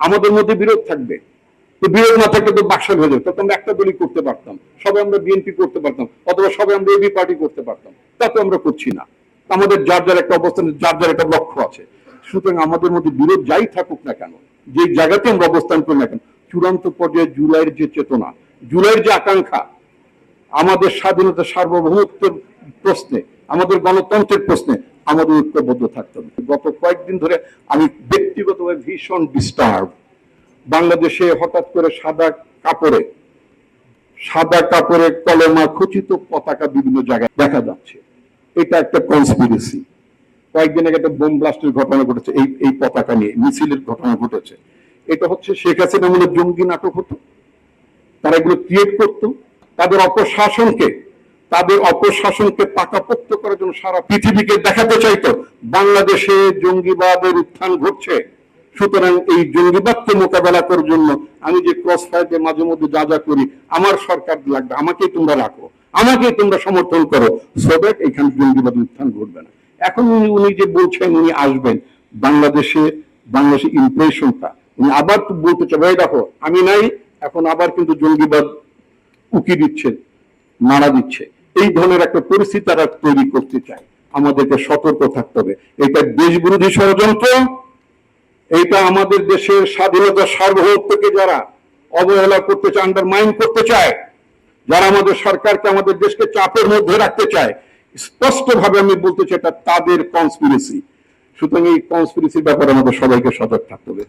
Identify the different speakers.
Speaker 1: আমাদের মধ্যে বিরোধ থাকবে, তো বিরোধ না থাকলে তো বাকশাল হয়ে যেত, আমরা একটা দলই করতে পারতাম, সবাই আমরা বিএনপি করতে পারতাম, অথবা সবাই আমরা এবি পার্টি করতে পারতাম। তা তো আমরা করছি না। আমাদের যার যার একটা অবস্থান, যার যার একটা লক্ষ্য আছে। সুতরাং আমাদের মধ্যে বিরোধ যাই থাকুক না কেন, যে জায়গাতে আমরা অবস্থান করি না কেন, চূড়ান্ত পর্যায়ে জুলাইয়ের যে চেতনা, জুলাইয়ের যে আকাঙ্ক্ষা, আমাদের স্বাধীনতা সার্বভৌমত্বের প্রশ্নে, আমাদের গণতন্ত্রের প্রশ্নে আমাদের ঐক্যবদ্ধ থাকতে হবে। গত কয়েকদিন ধরে আমি ব্যক্তিগতভাবে ভীষণ ডিস্টার্ব। বাংলাদেশে হঠাৎ করে সাদা কাপড়ে কলমা খচিত পতাকা বিভিন্ন জায়গায় দেখা যাচ্ছে। এটা একটা কনস্পিরেসি। কয়েকদিন আগে একটা বোম ব্লাস্টের ঘটনা ঘটেছে এই পতাকা নিয়ে, মিছিলের ঘটনা ঘটেছে। এটা হচ্ছে শেখ হাসিনা আমলে জঙ্গি নাটক হতো, তারা এগুলো ক্রিয়েট করতো, তাদের অপশাসনকে পাকাপোক্ত করার জন্য সারা পৃথিবীকে দেখাতে চাইতো বাংলাদেশে জঙ্গিবাদের উত্থান ঘটছে। সুতরাং এই জঙ্গিবাদকে মোকাবেলা করার জন্য আমি যে ক্রস ফায়ারে মাঝে মধ্যে যা যা করি, আমার সরকার লাগবে, আমাকেই তোমরা রাখো, আমাকেই তোমরা সমর্থন করো, সো দ্যাট এখানে জঙ্গিবাদ উত্থান ঘটবে না। এখন উনি যে বলছেন উনি আসবেন বাংলাদেশের ইমপ্রেশনটা উনি আবার বলতে চাই, ভাই দেখো আমি নাই, এখন আবার কিন্তু জঙ্গিবাদ উকি দিচ্ছে, নাড়া দিচ্ছে, এই ধরনের একটা পরিস্থিতি তারা তৈরি করতে চায়। আমাদেরকে সতর্ক থাকতে হবে। এটা দেশ বিরোধী ষড়যন্ত্র, এটা আমাদের দেশের স্বাধীনতা সার্বভৌমত্বকে যারা অবহেলা করতে চায়, আন্ডারমাইন করতে চায়, যারা আমাদের সরকারকে, আমাদের দেশকে চাপের মধ্যে রাখতে চায়, স্পষ্টভাবে আমি বলতে চাই এটা তাদের কনস্পিরেসি। সুতরাং এই কনস্পিরেসির ব্যাপারে আমাদের সবাইকে সজাগ থাকতে হবে।